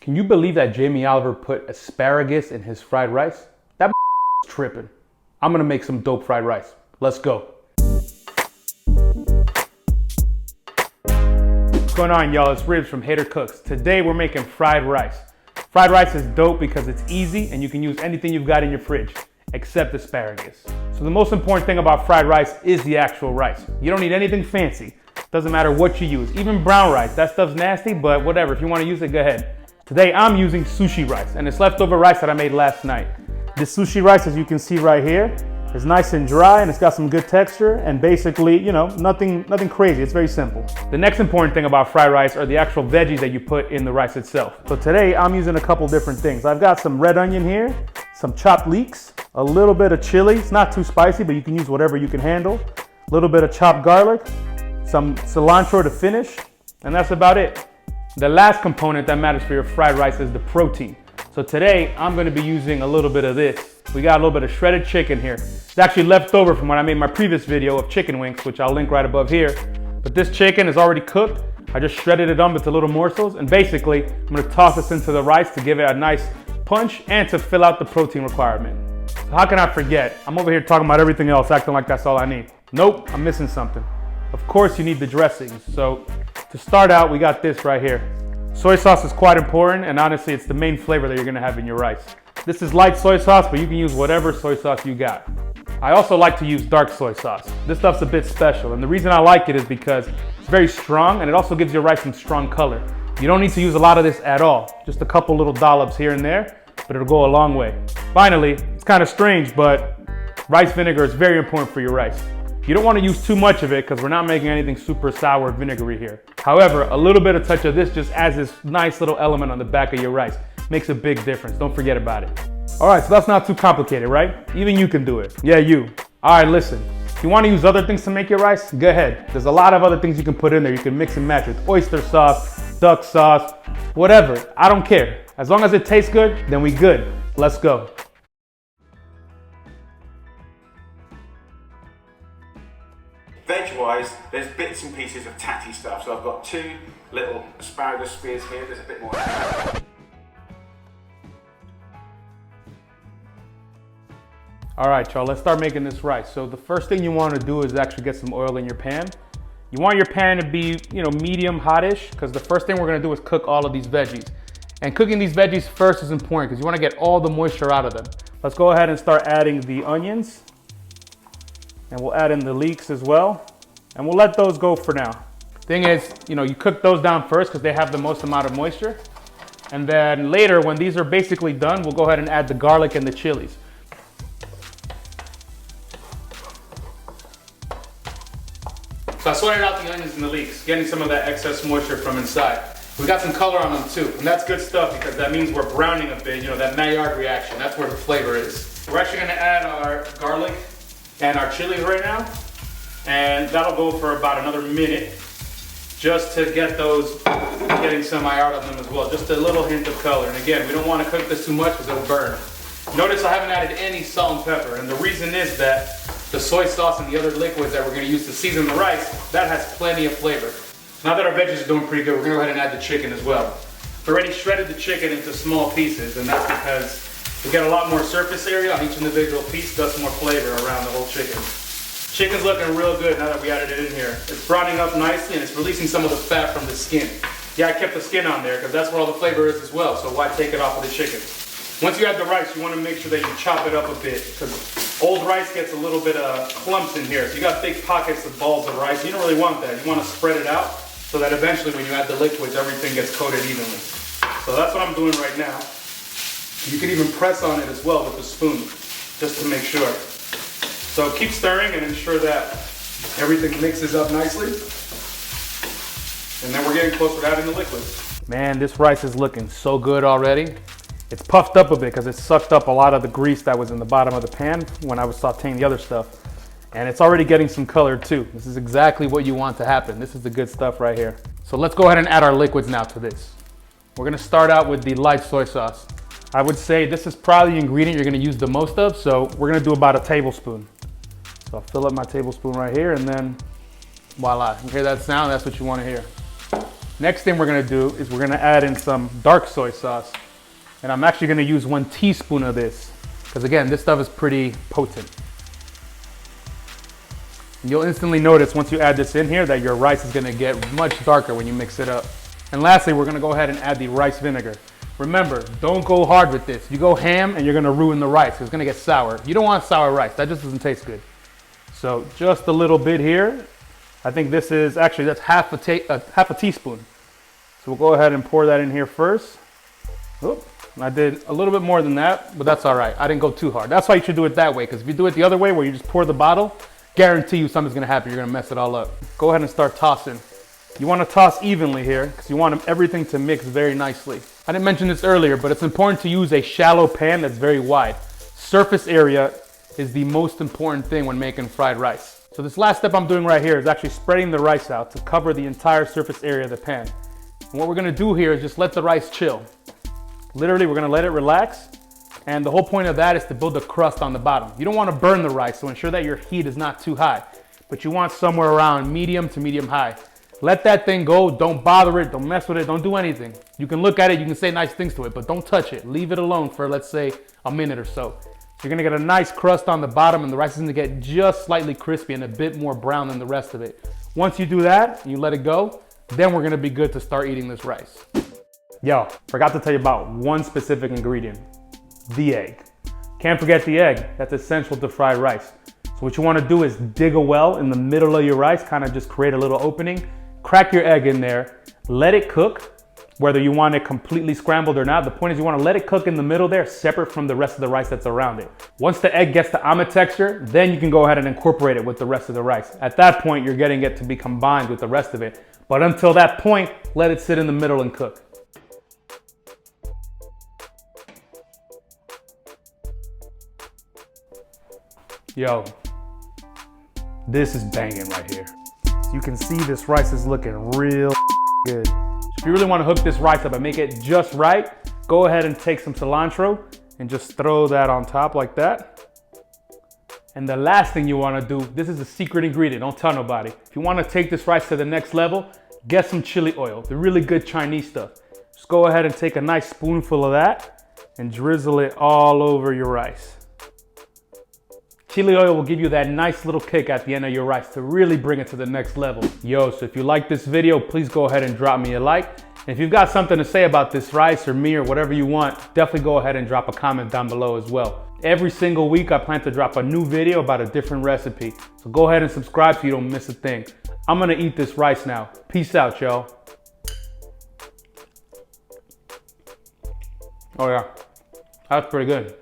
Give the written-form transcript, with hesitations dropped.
Can you believe that Jamie Oliver put asparagus in his fried rice? That is tripping. I'm gonna make some dope fried rice. Let's go. What's going on, y'all? It's Ribs from Hater Cooks. Today we're making fried rice. Fried rice is dope because it's easy and you can use anything you've got in your fridge, except asparagus. So the most important thing about fried rice is the actual rice. You don't need anything fancy. Doesn't matter what you use. Even brown rice, that stuff's nasty, but whatever. If you want to use it, go ahead. Today I'm using sushi rice, and it's leftover rice that I made last night. This sushi rice, as you can see right here, is nice and dry and it's got some good texture and basically, you know, nothing crazy. It's very simple. The next important thing about fried rice are the actual veggies that you put in the rice itself. So today I'm using a couple different things. I've got some red onion here, some chopped leeks, a little bit of chili. It's not too spicy, but you can use whatever you can handle. A little bit of chopped garlic, some cilantro to finish, and that's about it. The last component that matters for your fried rice is the protein. So today I'm going to be using a little bit of this. We got a little bit of shredded chicken here. It's actually left over from when I made my previous video of chicken wings, which I'll link right above here. But this chicken is already cooked. I just shredded it up into little morsels, and basically I'm going to toss this into the rice to give it a nice punch and to fill out the protein requirement. So how can I forget? I'm over here talking about everything else, acting like that's all I need. Nope, I'm missing something. Of course you need the dressings. So to start out, we got this right here. Soy sauce is quite important, and honestly, it's the main flavor that you're gonna have in your rice. This is light soy sauce, but you can use whatever soy sauce you got. I also like to use dark soy sauce. This stuff's a bit special, and the reason I like it is because it's very strong, and it also gives your rice some strong color. You don't need to use a lot of this at all. Just a couple little dollops here and there, but it'll go a long way. Finally, it's kind of strange, but rice vinegar is very important for your rice. You don't want to use too much of it because we're not making anything super sour or vinegary here. However, a little bit of touch of this just adds this nice little element on the back of your rice. Makes a big difference. Don't forget about it. All right, so that's not too complicated, right? Even you can do it. Yeah, you. All right, listen. If you want to use other things to make your rice, go ahead. There's a lot of other things you can put in there. You can mix and match with oyster sauce, duck sauce, whatever. I don't care. As long as it tastes good, then we good. Let's go. Veg-wise, there's bits and pieces of tatty stuff. So I've got 2 little asparagus spears here. There's a bit more. All right, y'all, let's start making this rice. So the first thing you want to do is actually get some oil in your pan. You want your pan to be, medium hottish, because the first thing we're going to do is cook all of these veggies. And cooking these veggies first is important because you want to get all the moisture out of them. Let's go ahead and start adding the onions. And we'll add in the leeks as well. And we'll let those go for now. Thing is, you cook those down first because they have the most amount of moisture. And then later, when these are basically done, we'll go ahead and add the garlic and the chilies. So I sorted out the onions and the leeks, getting some of that excess moisture from inside. We got some color on them too, and that's good stuff because that means we're browning a bit, that Maillard reaction. That's where the flavor is. We're actually gonna add our garlic and our chilies right now, and that'll go for about another minute just to get those getting some Maillard on them as well. Just a little hint of color. And again, we don't want to cook this too much because it'll burn. Notice I haven't added any salt and pepper, and the reason is that the soy sauce and the other liquids that we're going to use to season the rice, that has plenty of flavor. Now that our veggies are doing pretty good, we're going to go ahead and add the chicken as well. We already shredded the chicken into small pieces, and that's because we get a lot more surface area on each individual piece, thus more flavor around the whole chicken. Chicken's looking real good now that we added it in here. It's browning up nicely and it's releasing some of the fat from the skin. Yeah, I kept the skin on there because that's where all the flavor is as well, so why take it off of the chicken? Once you add the rice, you want to make sure that you chop it up a bit because old rice gets a little bit of clumps in here. So you got big pockets of balls of rice. You don't really want that. You want to spread it out so that eventually when you add the liquids, everything gets coated evenly. So that's what I'm doing right now. You can even press on it as well with a spoon, just to make sure. So keep stirring and ensure that everything mixes up nicely. And then we're getting closer to adding the liquids. Man, this rice is looking so good already. It's puffed up a bit because it sucked up a lot of the grease that was in the bottom of the pan when I was sauteing the other stuff. And it's already getting some color too. This is exactly what you want to happen. This is the good stuff right here. So let's go ahead and add our liquids now to this. We're gonna start out with the light soy sauce. I would say this is probably the ingredient you're gonna use the most of, so we're gonna do about a tablespoon. So I'll fill up my tablespoon right here and then voila. You hear that sound? That's what you wanna hear. Next thing we're gonna do is we're gonna add in some dark soy sauce. And I'm actually gonna use 1 teaspoon of this, because again, this stuff is pretty potent. And you'll instantly notice once you add this in here that your rice is gonna get much darker when you mix it up. And lastly, we're gonna go ahead and add the rice vinegar. Remember, don't go hard with this. You go ham and you're gonna ruin the rice. It's gonna get sour. You don't want sour rice, that just doesn't taste good. So just a little bit here. I think this is, actually that's half a teaspoon. So we'll go ahead and pour that in here first. Oop, I did a little bit more than that, but that's all right. I didn't go too hard. That's why you should do it that way, because if you do it the other way where you just pour the bottle, guarantee you something's gonna happen. You're gonna mess it all up. Go ahead and start tossing. You wanna toss evenly here, because you want everything to mix very nicely. I didn't mention this earlier, but it's important to use a shallow pan that's very wide. Surface area is the most important thing when making fried rice. So this last step I'm doing right here is actually spreading the rice out to cover the entire surface area of the pan. And what we're gonna do here is just let the rice chill. Literally, we're gonna let it relax. And the whole point of that is to build a crust on the bottom. You don't wanna burn the rice, so ensure that your heat is not too high, but you want somewhere around medium to medium high. Let that thing go, don't bother it, don't mess with it, don't do anything. You can look at it, you can say nice things to it, but don't touch it. Leave it alone for, let's say, a minute or so. You're gonna get a nice crust on the bottom and the rice is gonna get just slightly crispy and a bit more brown than the rest of it. Once you do that, you let it go, then we're gonna be good to start eating this rice. Yo, forgot to tell you about one specific ingredient, the egg. Can't forget the egg, that's essential to fried rice. So what you wanna do is dig a well in the middle of your rice, kind of just create a little opening, crack your egg in there, let it cook, whether you want it completely scrambled or not. The point is you want to let it cook in the middle there, separate from the rest of the rice that's around it. Once the egg gets the almond texture, then you can go ahead and incorporate it with the rest of the rice. At that point, you're getting it to be combined with the rest of it. But until that point, let it sit in the middle and cook. Yo, this is banging right here. You can see this rice is looking real good. If you really want to hook this rice up and make it just right, go ahead and take some cilantro and just throw that on top like that. And the last thing you want to do, this is a secret ingredient, don't tell nobody. If you want to take this rice to the next level, get some chili oil, the really good Chinese stuff. Just go ahead and take a nice spoonful of that and drizzle it all over your rice. Chili oil will give you that nice little kick at the end of your rice to really bring it to the next level. Yo, so if you like this video, please go ahead and drop me a like. And if you've got something to say about this rice or me or whatever you want, definitely go ahead and drop a comment down below as well. Every single week, I plan to drop a new video about a different recipe. So go ahead and subscribe so you don't miss a thing. I'm gonna eat this rice now. Peace out, y'all. Oh yeah, that's pretty good.